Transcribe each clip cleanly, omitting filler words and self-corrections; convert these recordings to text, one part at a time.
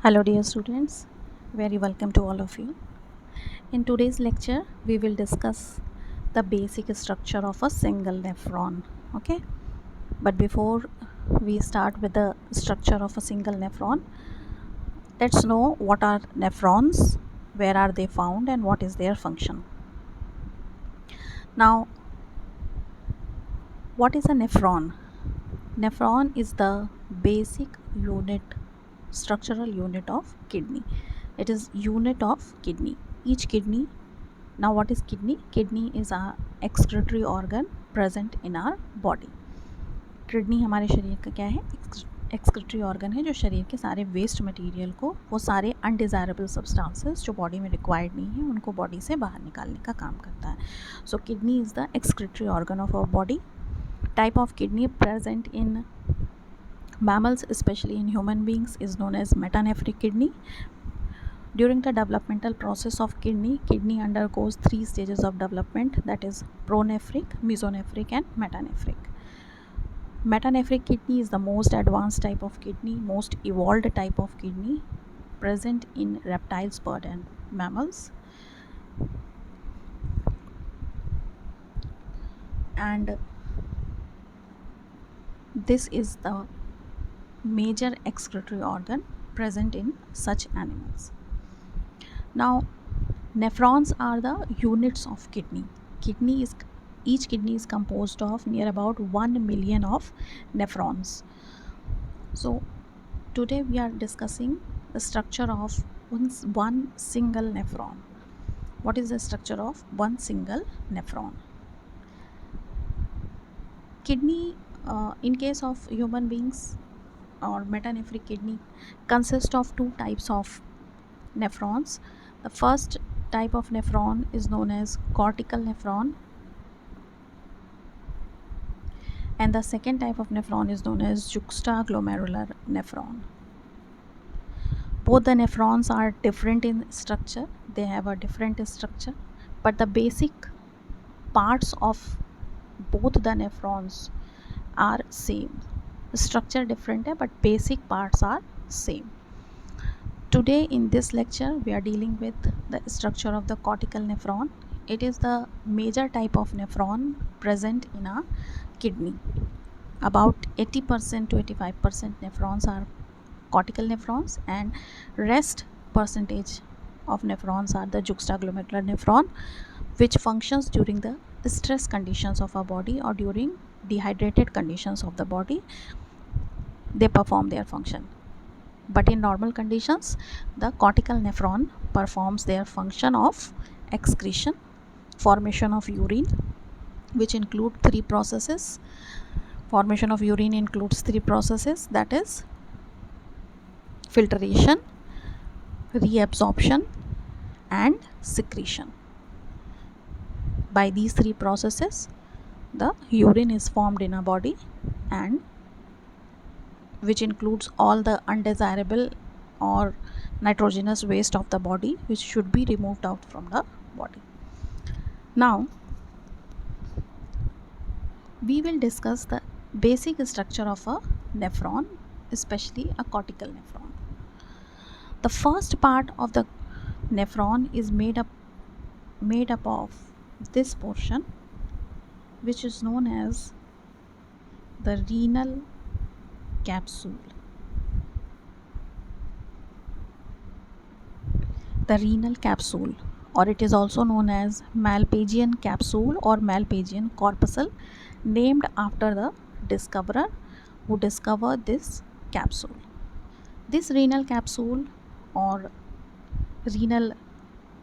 Hello dear students, very welcome to all of you. In today's lecture, we will discuss the basic structure of a single nephron. Okay, but before we start with the structure of a single nephron, let's know what are nephrons, where are they found, and what is their function. Now, what is a nephron? Nephron is the basic unit, structural unit of kidney. It is unit of kidney. Each kidney. Now what is kidney? Kidney is a excretory organ present in our body. Kidney हमारे शरीर का क्या है? Excretory organ है जो शरीर के सारे वेस्ट मटेरियल को, वो सारे अनडिज़ायरेबल सब्सटेंसेस जो बॉडी में रिक्वायर्ड नहीं है उनको बॉडी से बाहर निकालने का काम करता है. So kidney is the excretory organ of our body. Type of kidney present in mammals, especially in human beings, is known as metanephric kidney. During the developmental process of kidney undergoes 3 stages of development, that is pronephric, mesonephric and metanephric. Metanephric kidney is the most advanced type of kidney, most evolved type of kidney present in reptiles, birds and mammals. And this is the major excretory organ present in such animals. Now, nephrons are the units of kidney. Each kidney is composed of near about 1 million of nephrons. So, today we are discussing the structure of one single nephron. What is the structure of one single nephron? Kidney, in case of human beings or metanephric kidney, consists of 2 types of nephrons. The first type of nephron is known as cortical nephron, and the second type of nephron is known as juxtaglomerular nephron. Both the nephrons are different in structure, they have a different structure, but the basic parts of both the nephrons are same. Structure different है, but basic parts are same. Today in this lecture we are dealing with the structure of the cortical nephron. It is the major type of nephron present in a kidney. About 80% to 85% nephrons are cortical nephrons, and rest percentage of nephrons are the juxtaglomerular nephron, which functions during the stress conditions of our body or during dehydrated conditions of the body. They perform their function. But in normal conditions, the cortical nephron performs their function of excretion, formation of urine, which include 3 processes. Formation of urine includes 3 processes, that is filtration, reabsorption and secretion. By these 3 processes, the urine is formed in a body, and which includes all the undesirable or nitrogenous waste of the body, which should be removed out from the body. Now we will discuss the basic structure of a nephron, especially a cortical nephron. The first part of the nephron is made up of this portion, which is known as the renal capsule. The renal capsule, or it is also known as Malpighian capsule or Malpighian corpuscle, named after the discoverer who discovered this capsule. This renal capsule or renal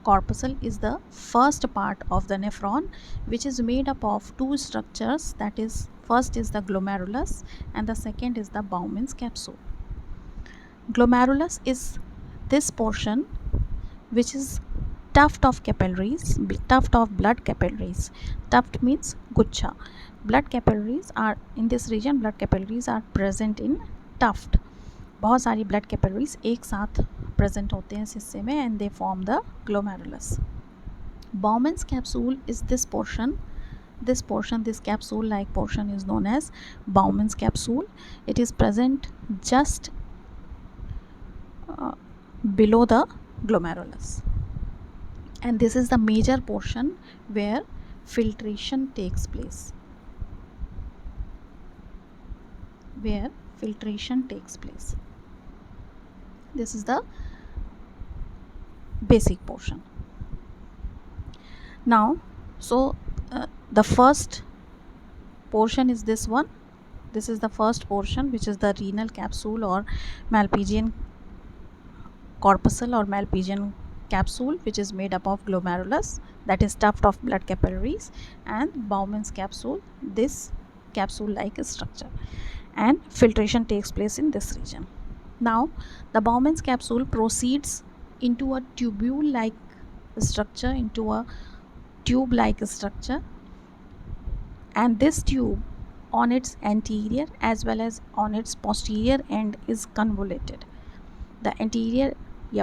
corpuscle is the first part of the nephron, which is made up of 2 structures, that is, first is the glomerulus and the second is the Bowman's capsule. Glomerulus is this portion which is tuft of capillaries, tuft of blood capillaries. Tuft means guchha. Blood capillaries are in this region, blood capillaries are present in tuft. बहुत सारी blood capillaries एक साथ present होते हैं इस हिस्से में, and they form the glomerulus. Bowman's capsule is this portion. This capsule like portion is known as Bowman's capsule. It is present just below the glomerulus, and this is the major portion where filtration takes place. This is the basic portion. Now, so the first portion is this one. This is the first portion, which is the renal capsule or Malpighian corpuscle or Malpighian capsule, which is made up of glomerulus, that is stuffed of blood capillaries, and Bowman's capsule, this capsule like structure, and filtration takes place in this region. Now the Bowman's capsule proceeds into a tubule like structure, into a tube like structure, and this tube on its anterior as well as on its posterior end is convoluted. The anterior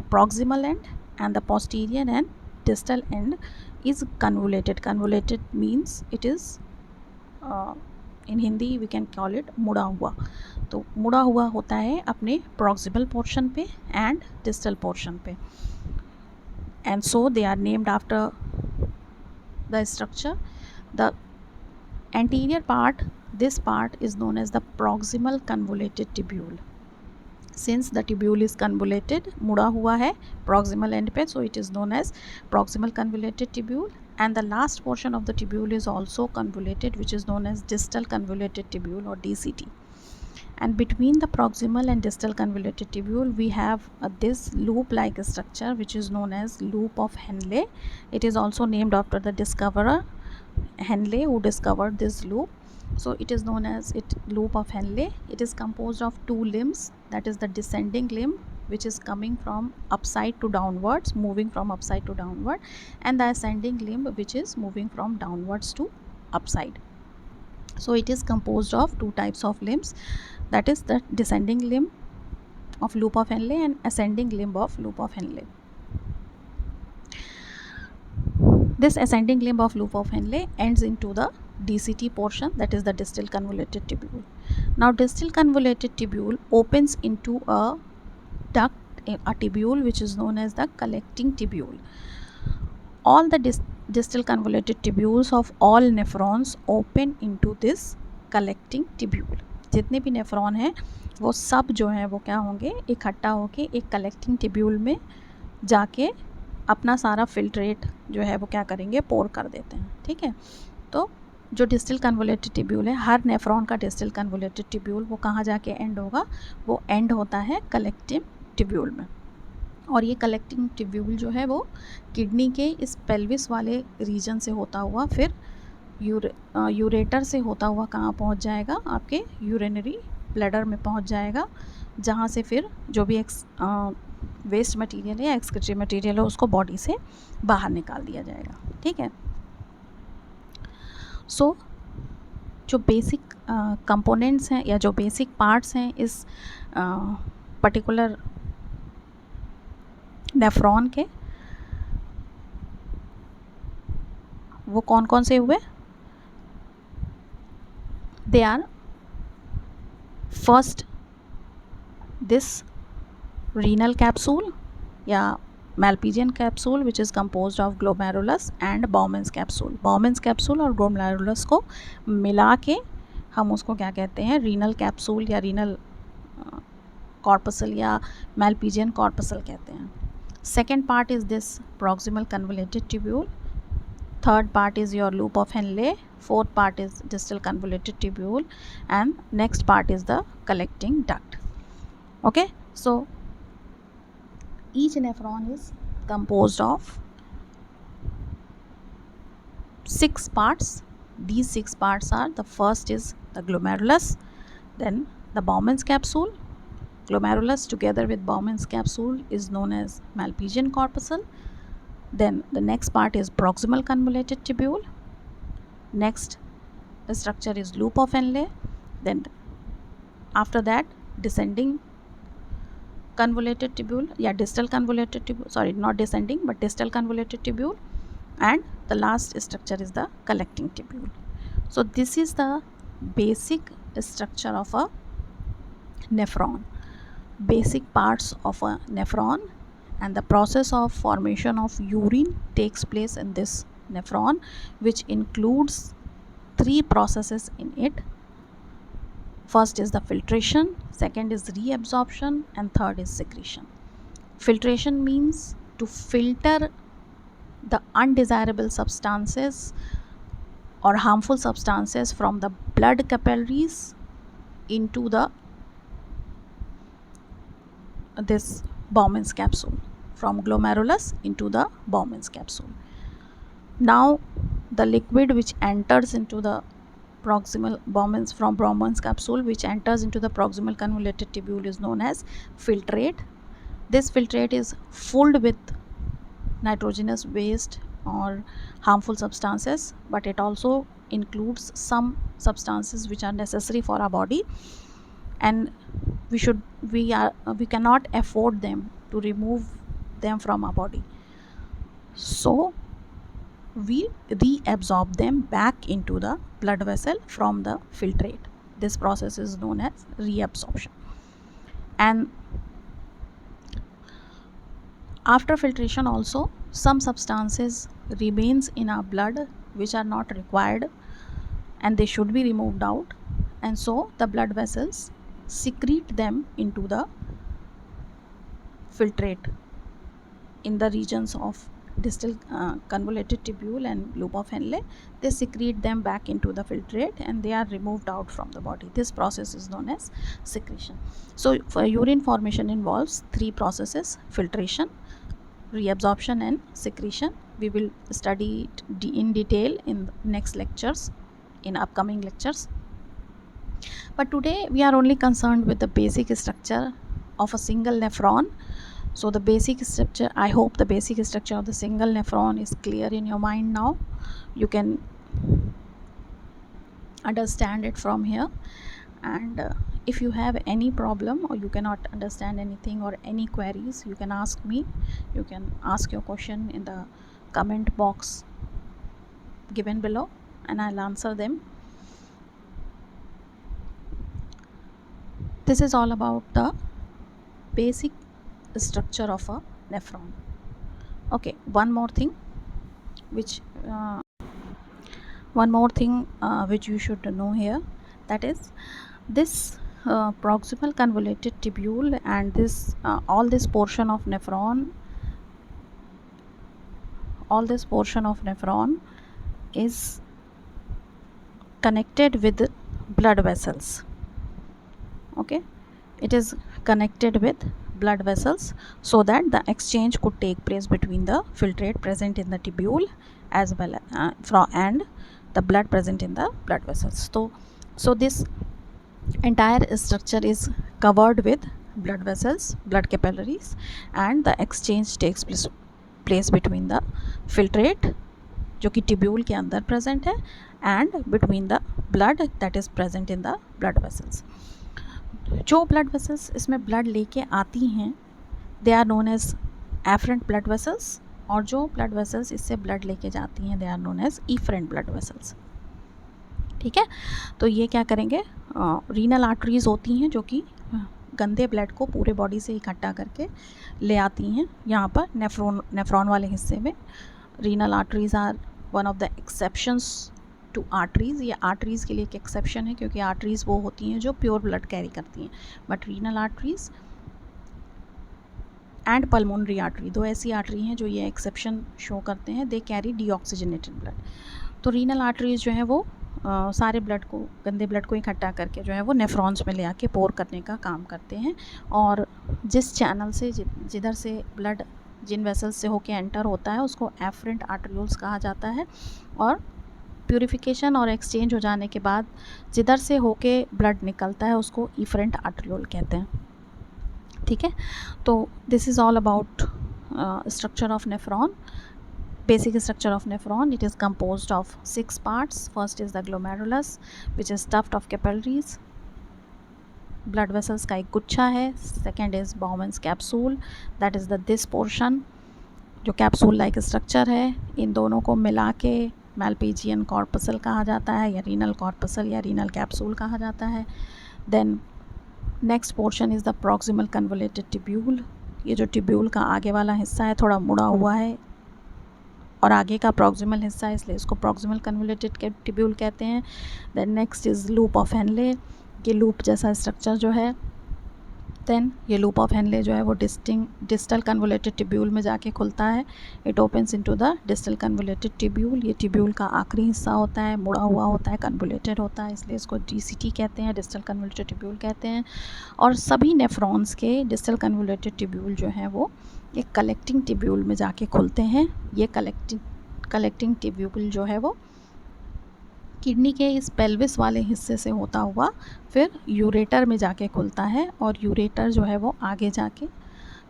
proximal end and the posterior and distal end is convoluted. Convoluted means it is in Hindi we can call it मुड़ा हुआ. तो मुड़ा हुआ होता है अपने proximal portion पे and distal portion पे, and so they are named after the structure. The anterior part, this part is known as the proximal convoluted tubule. Since the tubule is convoluted, मुड़ा हुआ है proximal end पे, so it is known as proximal convoluted tubule. And the last portion of the tubule is also convoluted, which is known as distal convoluted tubule or DCT. And between the proximal and distal convoluted tubule we have this loop like structure, which is known as loop of Henle. It is also named after the discoverer Henle, who discovered this loop. So it is known as loop of Henle. It is composed of two limbs, that is the descending limb, which is coming from upside to downwards, moving from upside to downward, and the ascending limb, which is moving from downwards to upside. So it is composed of two types of limbs, that is the descending limb of loop of Henle and ascending limb of loop of Henle. This ascending limb of loop of Henle ends into the DCT portion, that is the distal convoluted tubule. Now distal convoluted tubule opens into a duct, a tubule which is known as the collecting tubule. All the distal convoluted tubules of all nephrons open into this collecting tubule. जितने भी nephron हैं वो सब जो हैं वो क्या होंगे, इकट्ठा होके एक कलेक्टिंग ट्यूब्यूल में जाके अपना सारा फिल्ट्रेट जो है वो क्या करेंगे, पोर कर देते हैं. ठीक है, तो जो डिस्टल कन्वोलेटेड ट्यूब्यूल है, हर नेफ्रॉन का डिस्टल कन्वोलेटेड ट्यूब्यूल वो कहाँ जाके एंड होगा, वो एंड होता है कलेक्टिव ट्यूब्यूल में. और ये कलेक्टिंग ट्यूब्यूल जो है वो किडनी के इस पेल्विस वाले रीजन से होता हुआ फिर यूरेटर से होता हुआ कहाँ पहुँच जाएगा, आपके यूरिनरी ब्लैडर में पहुँच जाएगा, जहाँ से फिर जो भी वेस्ट मटेरियल है या एक्सक्रीटरी मटेरियल है उसको बॉडी से बाहर निकाल दिया जाएगा. ठीक है, सो जो बेसिक कंपोनेंट्स हैं या जो बेसिक पार्ट्स हैं इस पर्टिकुलर नेफ्रॉन के, वो कौन कौन से हुए. They are first this renal capsule या Malpighian capsule, which is composed of glomerulus and Bowman's capsule. Bowman's capsule और glomerulus को मिला के हम उसको क्या कहते हैं, renal capsule या renal corpuscle या Malpighian corpuscle कहते हैं. Second part is this proximal convoluted tubule. Third part is your loop of Henle. Fourth part is distal convoluted tubule, and next part is the collecting duct. Okay, so each nephron is composed of 6 parts. These 6 parts are, the first is the glomerulus, then the Bowman's capsule. Glomerulus together with Bowman's capsule is known as Malpighian corpuscle. Then the next part is proximal convoluted tubule. Next the structure is loop of Henle. Then after that descending convoluted tubule, distal convoluted tubule, sorry, not descending but distal convoluted tubule, and the last structure is the collecting tubule. So this is the basic structure of a nephron, basic parts of a nephron and the process of formation of urine takes place in this nephron, which includes 3 processes in it. First is the filtration, second is reabsorption, and third is secretion. Filtration means to filter the undesirable substances or harmful substances from the blood capillaries into this Bowman's capsule, from glomerulus into the Bowman's capsule. Now the liquid which enters into the proximal Bowman's capsule, which enters into the proximal convoluted tubule, is known as filtrate. This filtrate is filled with nitrogenous waste or harmful substances, but it also includes some substances which are necessary for our body, and we cannot afford them to remove them from our body, so we reabsorb them back into the blood vessel from the filtrate. This process is known as reabsorption. And after filtration also, some substances remains in our blood which are not required and they should be removed out, and so the blood vessels secrete them into the filtrate in the regions of distal convoluted tubule and loop of Henle. They secrete them back into the filtrate and they are removed out from the body. This process is known as secretion. So for urine formation involves 3 processes: filtration, reabsorption, and secretion. We will study it in detail in next lectures, in upcoming lectures, but today we are only concerned with the basic structure of a single nephron. So the basic structure, I hope the basic structure of the single nephron is clear in your mind now. You can understand it from here, and if you have any problem or you cannot understand anything or any queries, you can ask me. You can ask your question in the comment box given below and I'll answer them. This is all about the basic structure of a nephron. Okay, one more thing which you should know here, that is this proximal convoluted tubule and this all this portion of nephron is connected with blood vessels. Okay, it is connected with blood vessels so that the exchange could take place between the filtrate present in the tubule as well and the blood present in the blood vessels. So this entire structure is covered with blood vessels, blood capillaries, and the exchange takes place between the filtrate जो कि tubule के अंदर present है and between the blood that is present in the blood vessels. जो blood vessels इसमें blood लेके आती हैं they are known as afferent blood vessels, और जो ब्लड वेसल्स इससे ब्लड लेके जाती हैं they are known as efferent blood vessels. ठीक है, तो ये क्या करेंगे, रीनल आर्टरीज होती हैं जो कि गंदे ब्लड को पूरे बॉडी से इकट्ठा करके ले आती हैं यहाँ पर नेफ्रॉन वाले हिस्से में. Renal arteries are one of the exceptions to arteries. ये आर्टरीज़ के लिए एक एक्सेप्शन है क्योंकि आर्टरीज़ वो होती हैं जो प्योर ब्लड कैरी करती हैं, but renal arteries and pulmonary artery, 2 ऐसी आर्टरी हैं जो ये एक्सेप्शन शो करते हैं, दे कैरी डीऑक्सीजनेटेड ब्लड. तो रीनल आर्टरीज जो है वो सारे ब्लड को, गंदे ब्लड को इकट्ठा करके जो है वो नेफ्रॉन्स में ले आके पोर करने का काम करते हैं, और जिस चैनल से जिधर से ब्लड जिन वेसल्स से होके एंटर होता है उसको एफरेंट आर्टरियोल्स कहा जाता है, और प्यूरिफिकेशन और एक्सचेंज हो जाने के बाद जिधर से होके ब्लड निकलता है उसको इफरेंट आर्टरियोल कहते हैं. ठीक है, तो this is all about structure of nephron. Basic structure of nephron, it is composed of 6 parts. First is the glomerulus which is stuffed of capillaries, blood vessels का एक गुच्छा है. Second is Bowman's capsule, that is this portion जो capsule like structure है. इन दोनों को मिला के मैल्पीजियन कॉर्पसल कहा जाता है, या रीनल कॉर्पसल या रीनल कैप्सूल कहा जाता है. Then next portion is the proximal convoluted tubule, ये जो ट्यूब्यूल का आगे वाला हिस्सा है थोड़ा मुड़ा हुआ है और आगे का प्रॉक्सिमल हिस्सा है, इसलिए इसको प्रॉक्सिमल कन्वोल्यूटेड ट्यूब्यूल कहते हैं। Then next is loop of Henle, ये लूप जैसा स्ट्रक्चर जो है। देन ये लूप ऑफ हेनले जो है वो डिस्टल कन्वोल्यूटेड ट्यूब्यूल में जाके खुलता है। It opens into the distal convoluted tubule. ये ट्यूब्यूल का आखिरी हिस्सा होता है, मुड़ा हुआ होता है, कन्वोल्यूटेड होता है, इसलिए इसको डीसीटी कहते हैं, डिस्टल कन्वोल्यूटेड ट्यूब्यूल कहते हैं। और सभी नेफ्रॉन्स के डिस्टल कन्वोल्यूटेड ट्यूब्यूल जो हैं वो एक कलेक्टिंग ट्यूब्यूल में जाके खुलते हैं। ये कलेक्टिंग ट्यूब्यूल जो है वो किडनी के इस पेल्विस वाले हिस्से से होता हुआ फिर यूरेटर में जाके खुलता है, और यूरेटर जो है वो आगे जाके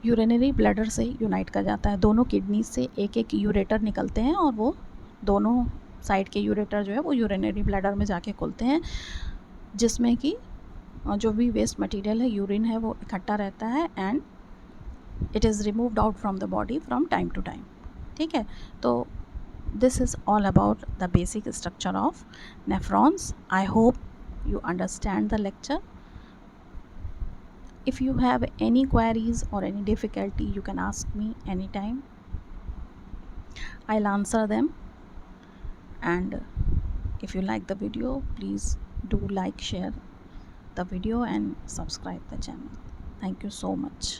यूरिनरी ब्लैडर से यूनाइट कर जाता है। दोनों किडनी से एक एक यूरेटर निकलते हैं और वो दोनों साइड के यूरेटर जो है वो यूरिनरी ब्लैडर में जाके खुलते हैं, जिसमें कि जो भी वेस्ट मटेरियल है, यूरिन है, वो इकट्ठा रहता है and it is removed out from the body from time to time. ठीक है, तो this is all about the basic structure of nephrons. I hope you understand the lecture. If you have any queries or any difficulty, you can ask me anytime. I'll answer them. And if you like the video, please do like, share the video and subscribe the channel. Thank you so much.